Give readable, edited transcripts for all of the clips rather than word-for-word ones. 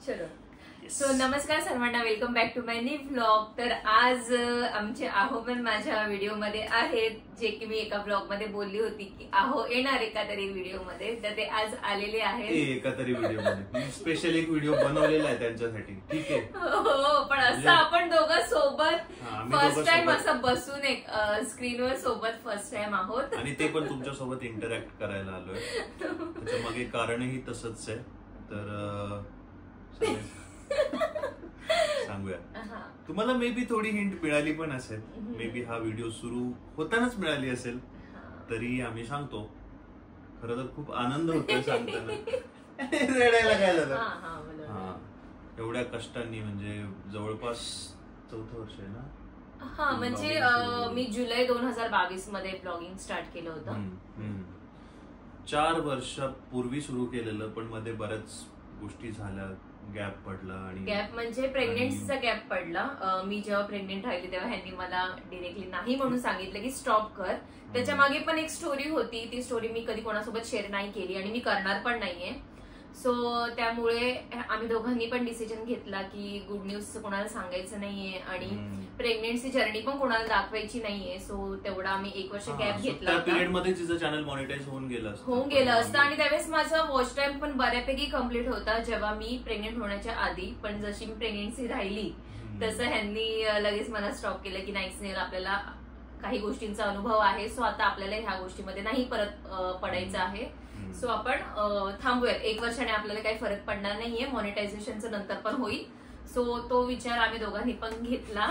चलो सो नमस्कार सर्वांना, welcome back to my new vlog. तर आज आमचे आहो पण माझ्या व्हिडिओ मध्ये आहेत, जे की मी एका व्लॉग मध्ये बोलली होती की आहो येणार एका तरी व्हिडिओ मध्ये, तर ते आज आलेले आहेत. एका तरी व्हिडिओ मध्ये स्पेशल एक व्हिडिओ बनवलेला आहे त्यांच्यासाठी. ठीक आहे. हो, पण असं आपण दोघं सोबत फर्स्ट टाइम असं बसून एक स्क्रीनवर सोबत फर्स्ट टाइम आहोत, आणि ते पण तुमच्या सोबत इंटरॅक्ट करायला आलोय. त्याच्या मागे कारणही तसंच आहे. तर सांगूया. तुम्हाला मे बी थोडी हिंट मिळाली पण असेल, मे बी हा व्हिडिओ सुरू होतानाच मिळाली असेल, तरी आम्ही सांगतो. खरं तर खूप आनंद होतोय सांगताना. रडायला काय झालं. एवढ्या कष्टांनी, म्हणजे जवळपास 4थं वर्ष आहे ना. हा, म्हणजे मी जुलै 2022 मध्ये ब्लॉगिंग स्टार्ट केलं होतं. 4 वर्षापूर्वी सुरू केलेलं, पण मध्ये बऱ्याच गोष्टी झाल्या, गॅप पडला. आणि गॅप म्हणजे प्रेग्नेन्सीचा गॅप पडला. मी जेव्हा प्रेग्नेंट राहिली तेव्हा ह्यांनी मला डिरेक्टली नाही म्हणून सांगितलं की स्टॉप कर. त्याच्या मागे पण एक स्टोरी होती, ती स्टोरी मी कधी कोणासोबत शेअर नाही केली आणि मी करणार पण नाहीये. सो त्यामुळे आम्ही दोघांनी पण डिसिजन घेतला की गुड न्यूज कोणाला सांगायचं नाहीये आणि प्रेग्नेन्सी जर्नी पण कोणाला दाखवायची नाहीये. सो तेवढा आम्ही 1 वर्ष गॅप घेतला. त्या पिरियड मध्ये तिचं चॅनल मॉनिटाईज होऊन गेलं असतं आणि त्यावेळेस माझा वॉच टाइम पण बऱ्यापैकी कम्प्लीट होता जेव्हा मी प्रेग्नेंट होण्याच्या आधी. पण जशी मी प्रेग्नेन्सी राहिली तसं ह्यांनी लगेच मला स्टॉप केलं की नाही स्नेहल, आपल्याला काही गोष्टींचा अनुभव आहे, सो आता आपल्याला ह्या गोष्टीमध्ये नाही परत पडायचं आहे. सो आपण थांबूयात, 1 वर्षाने आपल्याला काही फरक पडणार नाहीये, मॉनिटायझेशनचं नंतर पण होईल. सो तो विचार आम्ही दोघांनी पण घेतला.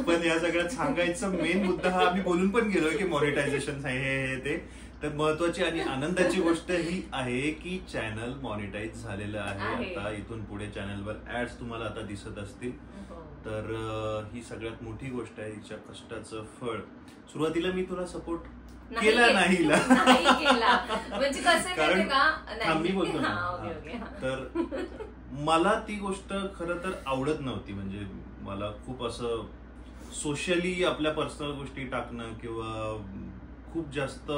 पण या सगळ्यात सांगायचं मेन मुद्दा हा आम्ही बोलून पण गेलोय की मॉनिटायझेशन हे ते. तर महत्वाची आणि आनंदाची गोष्ट ही आहे की चॅनल मॉनिटाईज झालेलं आहे. आता इथून पुढे चॅनलवर ऍड्स तुम्हाला आता दिसत असतील. तर ही सगळ्यात मोठी गोष्ट आहे, हिच्या कष्टाचं फळ. सुरुवातीला मी तुला सपोर्ट केला नाही म्हणजे कसं का मी बोलतो ना. तर मला ती गोष्ट खरं तर आवडत नव्हती. म्हणजे मला खूप असं सोशली आपल्या पर्सनल गोष्टी टाकणं किंवा खूप जास्त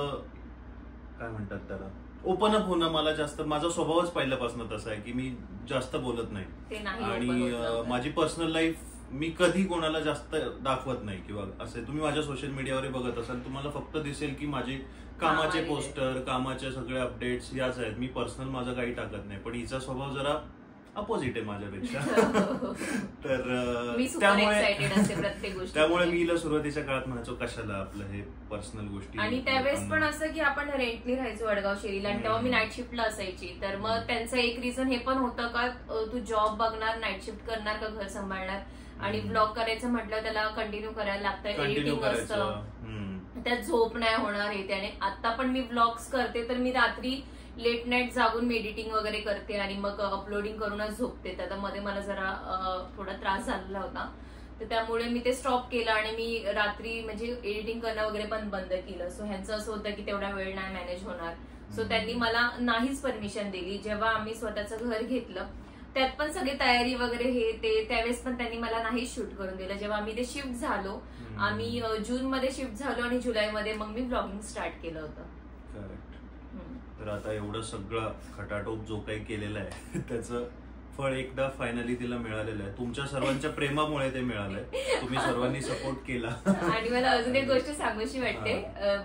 काय म्हणतात त्याला ओपन अप होणं, मला जास्त, माझा स्वभावच पहिल्यापासून तसा आहे की मी जास्त बोलत नाही. आणि माझी पर्सनल लाईफ मी कधी कोणाला जास्त दाखवत नाही किंवा असे. तुम्ही माझ्या सोशल मीडियावर बघत असाल, तुम्हाला फक्त दिसेल की माझे कामाचे पोस्टर, कामाचे सगळे अपडेट्स याच आहेत. मी पर्सनल माझं काही टाकत नाही. पण हिचा स्वभाव जरा अपोजिट आहे माझ्यापेक्षा. तर त्यामुळे मी हिला सुरुवातीच्या काळात म्हणायचो कशाला आपलं हे पर्सनल गोष्टी. आणि त्यावेळेस पण असं की आपण रेंटली राहायचो वडगाव शेरीला, आणि तेव्हा मी नाईट शिफ्टला असायची. तर मग त्यांचं एक रिझन हे पण होतं का तू जॉब बघणार, नाईट शिफ्ट करणार का घर सांभाळणार, आणि ब्लॉग करायचं म्हटलं त्याला कंटिन्यू करायला लागतं, एडिटिंग असतं, त्यात झोप नाही होणार हे त्याने. आता पण मी ब्लॉग्स करते तर मी रात्री लेट नाईट जागून मी एडिटिंग वगैरे करते आणि मग अपलोडिंग करूनच झोपते. त्यात मध्ये मला जरा थोडा त्रास झालेला होता, तर त्यामुळे मी ते स्टॉप केलं आणि मी रात्री म्हणजे एडिटिंग करणं वगैरे पण बंद केलं. सो ह्यांचं असं होतं की तेवढा वेळ नाही मॅनेज होणार. सो त्यांनी मला नाहीच परमिशन दिली. जेव्हा आम्ही स्वतःचं घर घेतलं त्यात पण सगळी तयारी वगैरे हे ते, त्यावेळेस पण त्यांनी मला नाही शूट करून दिलं. जेव्हा आम्ही ते शिफ्ट झालो, आम्ही जून मध्ये शिफ्ट झालो आणि जुलैमध्ये मग मी ब्लॉगिंग स्टार्ट केलं होतं. तर आता एवढं सगळं खटाटोप जो काही केलेलं आहे त्याचं फळ एकदा फायनली तिला मिळालेलं आहे. तुमच्या सर्वांच्या प्रेमामुळे ते मिळालंय. तुम्ही सर्वांनी सपोर्ट केला. आणि मला अजून एक गोष्ट सांगूशी वाटते.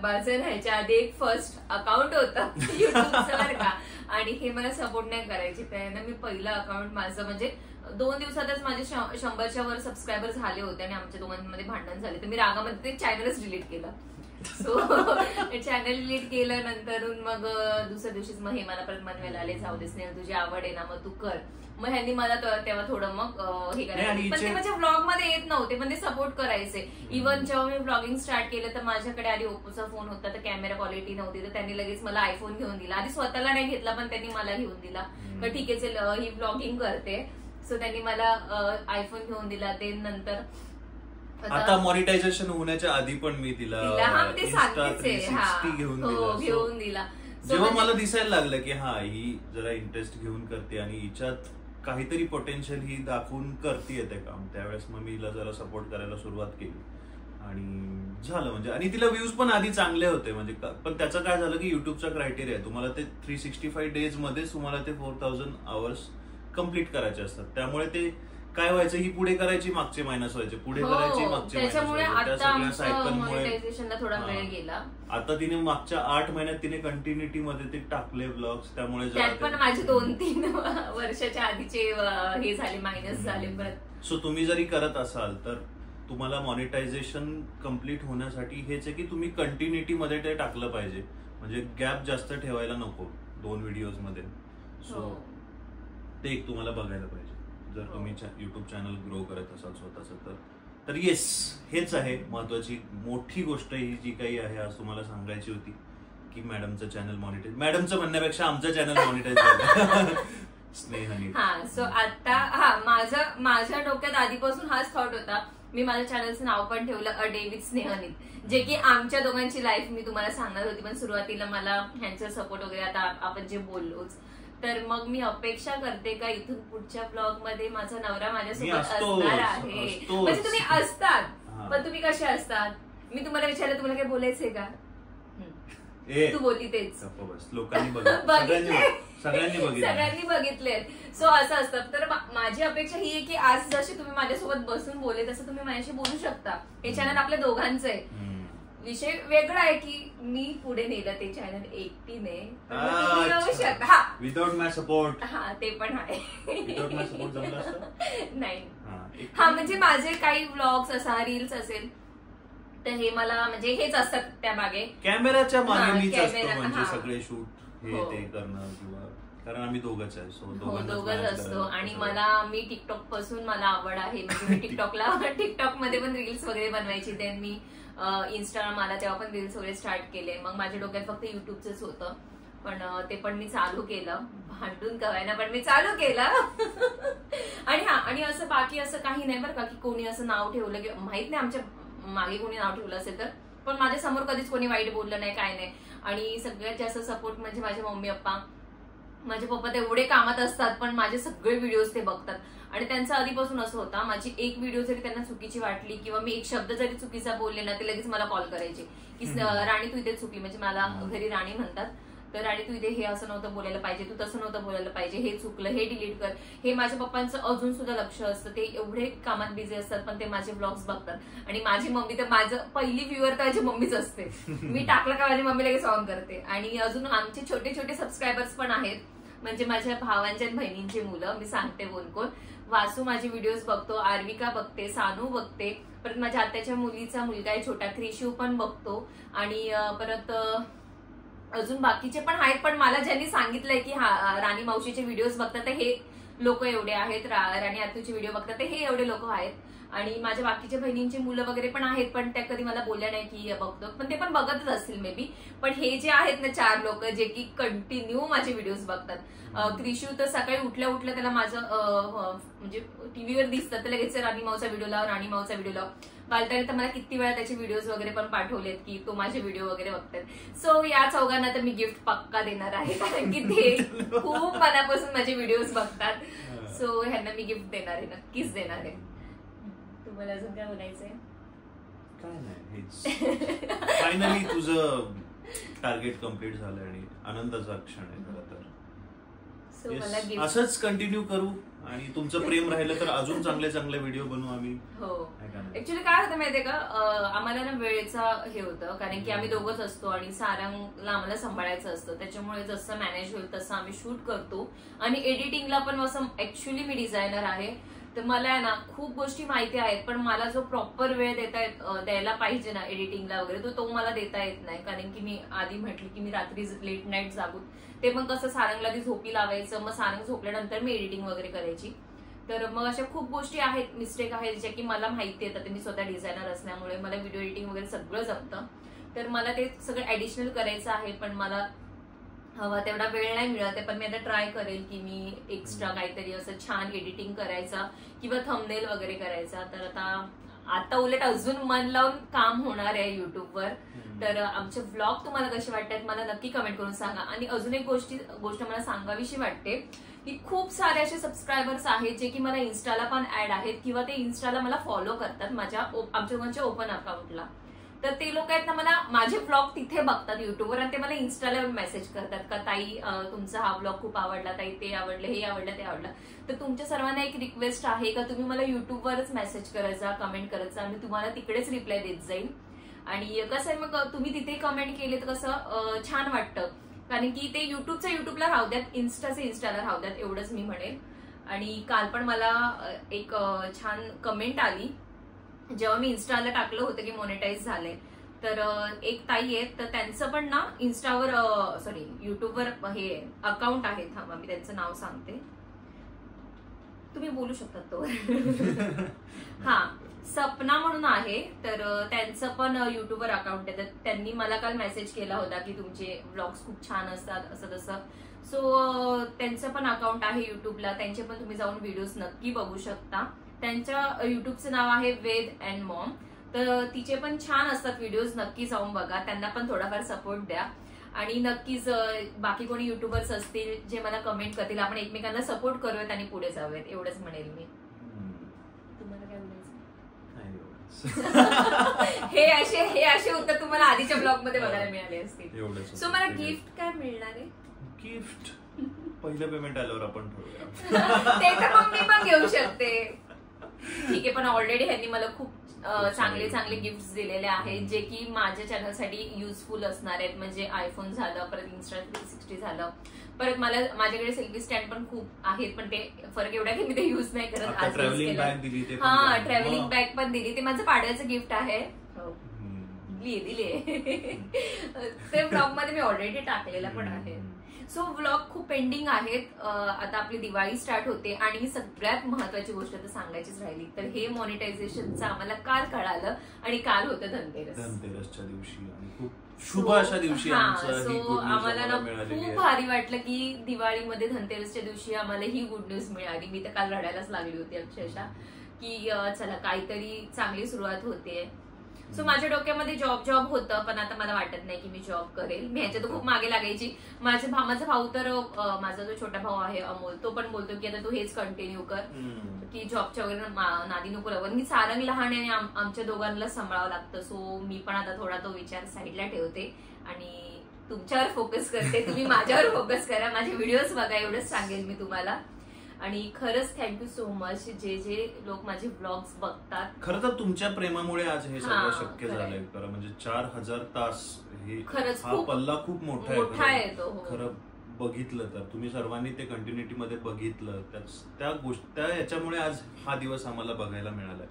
माझं ह्याच्या आधी एक फर्स्ट अकाउंट होतं युट्यूबचं बरं का, आणि हे मला सपोर्ट नाही करायचे. त्यानं मी पहिलं अकाउंट माझं म्हणजे 2 दिवसातच माझे 100च्या वर सबस्क्रायबर झाले होते आणि आमच्या दोघांमध्ये भांडण झाले. तर मी रागामध्ये ते चॅनलच डिलीट केलं. सो चॅनल डिलीट केलं. नंतर मग दुसऱ्या दिवशीच मग हे मला परत मनवायला आले, जाऊ दे स्नेहल तुझी आवड आहे ना, मग तू कर. मग ह्यांनी मला तेव्हा थोडं मग हे करायचं, पण ते माझ्या ब्लॉग मध्ये येत नव्हते, पण ते सपोर्ट करायचे. इव्हन जेव्हा मी ब्लॉगिंग स्टार्ट केलं तर माझ्याकडे आधी ओप्पोचा फोन होता, तर कॅमेरा क्वालिटी नव्हती, तर त्यांनी लगेच मला आयफोन घेऊन दिला. आधी स्वतःला नाही घेतला पण त्यांनी मला घेऊन दिला. तर ठीक आहे चल ही ब्लॉगिंग करते. सो त्यांनी मला आयफोन घेऊन दिला. ते नंतर आता मॉनिटायझेशन होण्याच्या आधी पण मी तिला घेऊन दिला. जेव्हा मला दिसायला लागलं की हा ही जरा इंटरेस्ट घेऊन करते आणि हिच्यात काहीतरी पोटेन्शियल ही दाखवून करते ते काम, त्यावेळेस मग मी हिला जरा सपोर्ट करायला सुरुवात केली आणि झालं. म्हणजे आणि तिला व्ह्यूज पण आधी चांगले होते. म्हणजे पण त्याचं काय झालं की युट्यूबचा क्रायटेरिया आहे, तुम्हाला ते 365 डेज मध्येच तुम्हाला ते 4000 आवर्स कम्प्लीट करायचे असतात. त्यामुळे ते काय व्हायचं, ही पुढे करायची मागचे मायनस व्हायचे, पुढे करायची मागचे त्याच्यामुळे मायनस आता आमचं मॉनिटायझेशनला थोडा वेळ गेला. आता तिने मागच्या 8 महिन्यात तिने कंटिन्युटी मध्ये ते टाकले ब्लॉग्स, त्यामुळे त्यात पण माझे 2-3 वर्षाच्या आधीचे हे झाले, मायनस झाले. सो तुम्ही जरी करत असाल तर तुम्हाला मॉनिटायझेशन कम्प्लीट होण्यासाठी हेच आहे की तुम्ही कंटिन्युटी मध्ये ते टाकलं पाहिजे, म्हणजे गॅप जास्त ठेवायला नको 2 व्हिडिओज मध्ये. सो ते एक तुम्हाला बघायला पाहिजे जर तुम्ही युट्यूब चॅनल ग्रो करत असाल स्वतःच तर येस, हेच आहे महत्वाची मोठी गोष्ट ही जी काही आहे आज तुम्हाला सांगायची होती की मॅडमचं चॅनल मॉनिटाईज, मॅडमचं म्हणण्यापेक्षा आमचं चॅनल मॉनिटाईज झालं. स्नेहानी. सो आता माझ्या डोक्यात आधीपासून हाच थॉट होता. मी माझ्या चॅनलचं नाव पण ठेवलं अ डे विथ स्नेहानी, जे की आमच्या दोघांची लाईफ मी तुम्हाला सांगणार होती. पण सुरुवातीला मला ह्यांचा सपोर्ट वगैरे आता आपण जे बोललोच, तर मग मी अपेक्षा करते का इथून पुढच्या ब्लॉग मध्ये माझा नवरा माझ्यासोबत असणार आहे. म्हणजे तुम्ही असतात, पण तुम्ही कसे असतात? मी तुम्हाला विचारलं, तुम्हाला काही बोलायचंय का? तू बोलती तेच. सगळ्यांनी बघितले. सो असं असतं. तर माझी अपेक्षा ही आहे की आज जसे तुम्ही माझ्यासोबत बसून बोलले तसं तुम्ही माझ्याशी बोलू शकता. हे चॅनल आपल्या दोघांचं आहे. विषय वेगळा आहे की मी पुढे नेलं ते चॅनल एकटीने, विदाउट माय सपोर्ट. ते पण आहे. विदाउट माय सपोर्ट जमलं असतं नाही. म्हणजे माझे काही व्लॉग्स असा रील्स असेल तर हे मला म्हणजे हेच असतात त्या मागे, कॅमेराच्या मागे मीच असतो. म्हणजे सगळे शूट हे ते करणं, किंवा कारण आम्ही दोघंच आहे. सो दोघंच असतो. आणि मी टिकटॉक पासून मला आवड आहे. म्हणजे मी टिकटॉक मध्ये पण रील्स वगैरे बनवायची. देन मी इंस्टाग्राम आला तेव्हा पण रील्स वगैरे स्टार्ट केले. मग माझ्या डोक्यात फक्त युट्यूबच होतं, पण ते पण मी चालू केलं, भांडून कवायना, पण मी चालू केलं. आणि असं बाकी असं काही नाही बरं का की कोणी असं नाव ठेवलं की माहित नाही आमच्या मागे कोणी नाव ठेवलं असेल तर, पण माझ्या समोर कधीच कोणी वाईट बोललं नाही, काय नाही. आणि सगळ्यात जास्त सपोर्ट म्हणजे माझे मम्मी पप्पा. माझे पप्पा तेवढे कामात असतात पण माझे सगळे व्हिडिओज ते बघतात. आणि त्यांचं आधीपासून असं होता, माझी एक व्हिडिओ जरी त्यांना चुकीची वाटली किंवा मी एक शब्द जरी चुकीचा बोलले ना, ते लगेच मला कॉल करायचे की राणी तू इथे चुकली. म्हणजे मला घरी राणी म्हणतात, तर राणी तू इथे हे असं नव्हतं बोलायला पाहिजे, तू तसं नव्हतं बोलायला पाहिजे, हे चुकलं, हे डिलीट कर. हे माझ्या पप्पांचं अजून सुद्धा लक्ष असतं. ते एवढे कामात बिझी असतात पण ते माझे ब्लॉग्स बघतात. आणि माझी मम्मी तर माझं पहिली व्ह्युअर तर माझी मम्मीच असते. मी टाकलं का माझी मम्मी लगेच ऑन करते. आणि अजून आमचे छोटे छोटे सबस्क्रायबर्स पण आहेत, म्हणजे माझ्या भावांच्या बहिणींची मुलं. मी सांगते कोण कोण. वासू माझे व्हिडिओज बघतो, आर्विका बघते, सानू बघते, परत माझ्या आत्याच्या मुलीचा मुलगा आहे छोटा क्रिशू पण बघतो. आणि परत अजून बाकीचे पण आहेत. पण मला ज्यांनी सांगितलंय की राणी मावशीचे व्हिडिओज बघतात हे लोक एवढे आहेत, राणी आतूचे व्हिडिओ बघतात हे एवढे लोक आहेत. आणि माझ्या बाकीच्या बहिणींची मुलं वगैरे पण आहेत, पण त्या कधी मला बोलल्या नाही की बघतो, पण ते पण बघतच असतील मे बी. पण हे जे आहेत ना 4 लोक जे की कंटिन्यू माझे व्हिडिओज बघतात. क्रिशू तर सकाळी उठल्या उठल्या त्याला माझं म्हणजे टीव्हीवर दिसतं तर लगेच राणी माऊचा व्हिडिओ लाव, राणी माऊचा व्हिडिओ लाव. बालताने तर मला किती वेळा त्याचे व्हिडिओज वगैरे पण पाठवलेत की तो माझे व्हिडिओ वगैरे बघतात. सो या चौघांना तर मी गिफ्ट पक्का देणार आहे, कारण की ते खूप मनापासून माझे व्हिडिओज बघतात. सो ह्यांना मी गिफ्ट देणार आहे, नक्कीच देणार आहे. तुम्हाला अजून काय बोलायचंय? काय नाही, फायनली तुझं टार्गेट कम्प्लीट झालं आणि आनंदाचा क्षण आहे खरं तर. असंच कंटिन्यू करू आणि तुमचं प्रेम राहिलं तर अजून चांगले चांगले व्हिडिओ बनवू आम्ही. हो, ऍक्च्युली काय होतं माहितीये का, आम्हाला ना वेळेचा हे होतं, कारण की आम्ही दोघंच असतो आणि सारंगला आम्हाला सांभाळायचं असतं. त्याच्यामुळे जसं मॅनेज होईल तसं आम्ही शूट करतो. आणि एडिटिंगला पण असं ऍक्च्युली मी डिझायनर आहे, तर मला आहे ना खूप गोष्टी माहिती आहेत, पण मला जो प्रॉपर वेळ द्यायला पाहिजे ना एडिटिंगला वगैरे तो मला देता येत नाही. कारण की मी आधी म्हटली की मी रात्री लेट नाईट जागून, ते पण कसं सारंगला ती झोपी लावायचं, मग सारंग झोपल्यानंतर मी एडिटिंग वगैरे करायची. तर मग अशा खूप गोष्टी आहेत, मिस्टेक आहेत ज्या की मला माहिती येतात. मी स्वतः डिझायनर असल्यामुळे मला व्हिडिओ एडिटिंग वगैरे सगळं जमतं. तर मला ते सगळं ऍडिशनल करायचं आहे, पण मला हवा तेवढा वेळ नाही मिळत आहे. पण मी आता ट्राय करेल की मी एक्स्ट्रा काहीतरी असं छान एडिटिंग करायचा किंवा थंबनेल वगैरे करायचा. तर आता उलट अजून मन लावून काम होणार आहे युट्यूबवर. तर आमचे व्लॉग तुम्हाला कसे वाटतात मला नक्की कमेंट करून सांगा. आणि अजून एक गोष्ट मला सांगावीशी वाटते की खूप सारे असे सबस्क्रायबर्स आहेत जे की मला इन्स्टाला पण ऍड आहेत किंवा ते इन्स्टाला मला फॉलो करतात आमच्या दोघांच्या ओपन अकाउंटला. तर ते लोक आहेत ना मला माझे ब्लॉग तिथे बघतात युट्यूबवर आणि ते मला इन्स्टाला मेसेज करतात का ताई तुमचा हा ब्लॉग खूप आवडला, ताई ते आवडलं, हे आवडलं, ते आवडलं. तर तुमच्या सर्वांना एक रिक्वेस्ट आहे का तुम्ही मला युट्यूबवरच मेसेज करत जा, कमेंट करत जा, मी तुम्हाला तिकडेच रिप्लाय देत जाईल. आणि कसं आहे मग तुम्ही तिथे कमेंट केले तर कसं छान वाटतं, कारण की ते युट्यूबला राहू द्यात, इन्स्टाला राहू द्यात, एवढंच मी म्हणेन. आणि काल पण मला एक छान कमेंट आली जेव्हा मी इन्स्टाला टाकलं होतं की मॉनिटाईज झालंय. तर एक ताई आहेत, तर त्यांचं पण ना इन्स्टावर युट्यूबवर हे अकाउंट आहे. थांबा मी त्यांचं नाव सांगते, तुम्ही बोलू शकता तो. हा, सपना म्हणून आहे. तर त्यांचं पण युट्यूबवर अकाउंट आहे. तर त्यांनी मला काल मेसेज केला होता की तुमचे व्लॉग्स खूप छान असतात असं तसं. सो त्यांचं पण अकाउंट आहे युट्यूबला, त्यांचे पण तुम्ही जाऊन व्हिडिओज नक्की बघू शकता. त्यांच्या युट्यूबचं नाव आहे वेद अँड मॉम. तर तिचे पण छान असतात व्हिडिओज, नक्की जाऊन बघा, त्यांना पण थोडाफार सपोर्ट द्या. आणि नक्कीच बाकी कोणी युट्यूबर्स असतील जे मला कमेंट करतील, आपण एकमेकांना सपोर्ट करूयात आणि पुढे जाऊयात, एवढंच म्हणेल मी. तुम्हाला काय बोलायचं? हे असे उत्तर तुम्हाला आधीच्या ब्लॉग मध्ये बघायला मिळाले असतील. सो मला गिफ्ट काय मिळणार आहे? गिफ्ट पहिलं पेमेंट आल्यावर आपण ठरवूया. ते तर मग मी पण घेऊ शकते. ठीक आहे, पण ऑलरेडी ह्यांनी मला खूप चांगले चांगले गिफ्ट दिलेले आहेत जे की माझ्या चॅनलसाठी युजफुल असणार आहेत. म्हणजे आयफोन झालं, परत इन्स्टा 360 झालं, परत मला माझ्याकडे सेल्फी स्टँड पण खूप आहेत, पण ते फरक एवढा की मी ते युज नाही करत. हा, ट्रॅव्हलिंग बॅग पण दिली, ते माझं पाडव्याचं गिफ्ट आहे. दिली ते ब्लॉग मध्ये मी ऑलरेडी टाकलेला पण आहे. सो व्लॉग खूप पेंडिंग आहेत. आता आपली दिवाळी स्टार्ट होते आणि सगळ्यात महत्वाची गोष्ट तर सांगायचीच राहिली तर हे मॉनिटायझेशनचं आम्हाला काल कळालं आणि काल होतं धनतेरसच्या दिवशी आणि खूप शुभ अशा दिवशी आम्हाला ना खूप भारी वाटलं की दिवाळीमध्ये धनतेरसच्या दिवशी आम्हाला ही गुड न्यूज मिळाली. मी तर काल रडायलाच लागली होती अक्षरशः की चला काहीतरी चांगली सुरुवात होते. सो माझ्या डोक्यामध्ये जॉब होतं, पण आता मला वाटत नाही की मी जॉब करेल. मी ह्याच्यात खूप मागे लागायची. माझा भाऊ तर माझा जो छोटा भाऊ आहे अमोल, तो पण बोलतो की आता तू हेच कंटिन्यू कर की जॉबच्या वगैरे नादी नको लागून. मी सारंग लहान आहे आणि आमच्या दोघांना सांभाळावं लागतं. सो मी पण आता थोडा तो विचार साईडला ठेवते आणि तुमच्यावर फोकस करते. तुम्ही माझ्यावर फोकस करा, माझे व्हिडिओज बघा, एवढंच सांगेल मी तुम्हाला. आणि खरंच थँक्यू सो मच जे लोक माझे ब्लॉग्स बघतात. खरं तर तुमच्या प्रेमामुळे आज हे सगळं शक्य झालंय. खरं म्हणजे 4000 तास हे खरंच हा पल्ला खूप मोठा आहे. खरं बघितलं तर तुम्ही सर्वांनी ते कंटिन्युटी मध्ये बघितलं, त्या याच्यामुळे आज हा दिवस आम्हाला बघायला मिळालाय.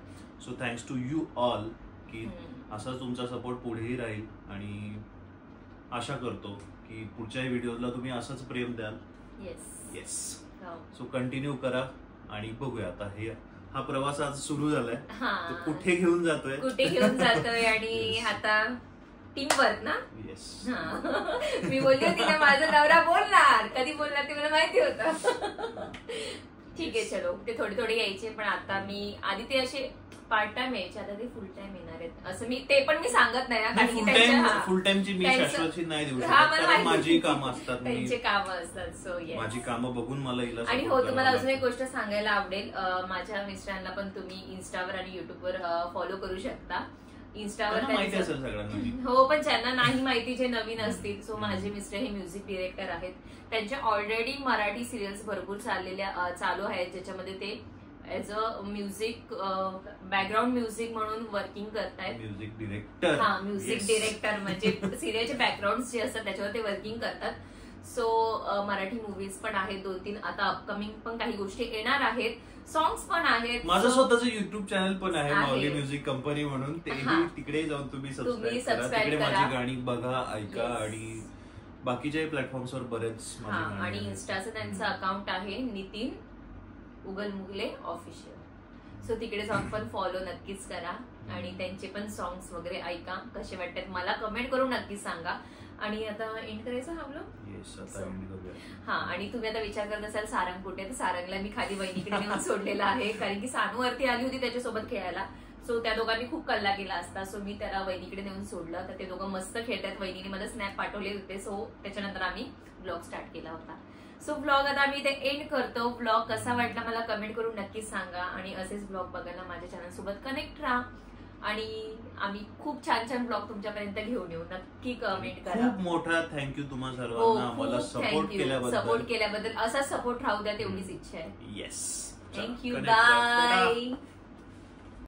So thanks to you all की असाच तुमचा सपोर्ट पुढेही राहील आणि आशा करतो की पुढच्याही व्हिडिओला तुम्ही असंच प्रेम द्याल. येस. सो कंटिन्यू करा आणि बघूया आता हा प्रवास आज सुरू झालाय, कुठे घेऊन जातोय आणि आता टीम वर्क ना. येस. मी बोलली होती ना माझा नवरा बोलणार, कधी बोलणार ते मला माहिती होतं. ठीक आहे, चलो ते थोडे यायचे, पण आता मी आधी ते असे पार्ट टाइम यायचे, आता ते फुल टाइम येणार आहेत. असं ते पण मी सांगत नाही, फुल टाइमची मी शाश्वती नाही देऊ शकत, माझी कामं असतात, त्यांची कामं असतात. सो माझी कामं बघून मला हिला. आणि हो, तुम्हाला अजून एक गोष्ट सांगायला आवडेल, माझ्या मिस्टरांना पण तुम्ही इन्स्टावर आणि युट्यूबवर फॉलो करू शकता. इन्स्टावर हो, पण ज्यांना नाही माहिती, जे नवीन असतील. सो माझे मिस्टर हे म्युझिक डिरेक्टर आहेत. त्यांच्या ऑलरेडी मराठी सिरियल्स भरपूर चालू आहेत, ज्याच्यामध्ये ते as a music background music म्हणून वर्किंग करतायत. Music director. हा, म्युझिक डिरेक्टर म्हणजे सिरियलचे बॅकग्राऊंड जे असतात त्याच्यावर ते वर्किंग करतात. सो मराठी मूवीज पण आहेत 2-3, आता अपकमिंग पण काही गोष्टी येणार आहेत, सॉंग्स पण आहेत. माझं स्वतःचं युट्यूब चॅनल पण आहे, माऊली म्युझिक कंपनी म्हणून. तिकडे जाऊन तुम्ही सबस्क्राईब करा, माझी गाणी बघा, ऐका. आणि बाकीच्या प्लॅटफॉर्म्सवर बरेच. आणि इन्स्टाचं त्यांचं अकाउंट आहे नितीन उगल मुगले ऑफिशियल. सो तिकडे जाऊन पण फॉलो नक्कीच करा आणि त्यांचे पण सॉंग्स वगैरे ऐका, कसे वाटतात मला कमेंट करून नक्की सांगा. आणि आता एंड करायचं हा ब्लॉग. हा, आणि तुम्ही आता विचार करत असाल सारंग कुठे, तर सारंगला मी खाली वहिनीकडे नेऊन सोडलेला आहे, कारण की सानू वरती आली होती त्याच्यासोबत खेळायला. सो त्या दोघांनी खूप कल्ला केला असता. सो मी त्याला वहिनीकडे नेऊन सोडलं, तर ते दोघं मस्त खेळतात. वहिनीने मला स्नॅप पाठवले होते. सो त्याच्यानंतर आम्ही ब्लॉग स्टार्ट केला होता. सो ब्लॉग आता आम्ही इथे एंड करतो. ब्लॉग कसा वाटला मला कमेंट करून नक्कीच सांगा आणि असेच ब्लॉग बघायला माझ्या चॅनल सोबत कनेक्ट राहा. आणि आम्ही खूप छान छान ब्लॉग तुमच्यापर्यंत घेऊन येऊ. नक्की कमेंट करा. खूप मोठा थँक्यू तुम्हा सर्वांना आम्हाला सपोर्ट केल्याबद्दल. असा सपोर्ट राहू द्या तेवढीच इच्छा आहे. येस. थँक्यू. बाय.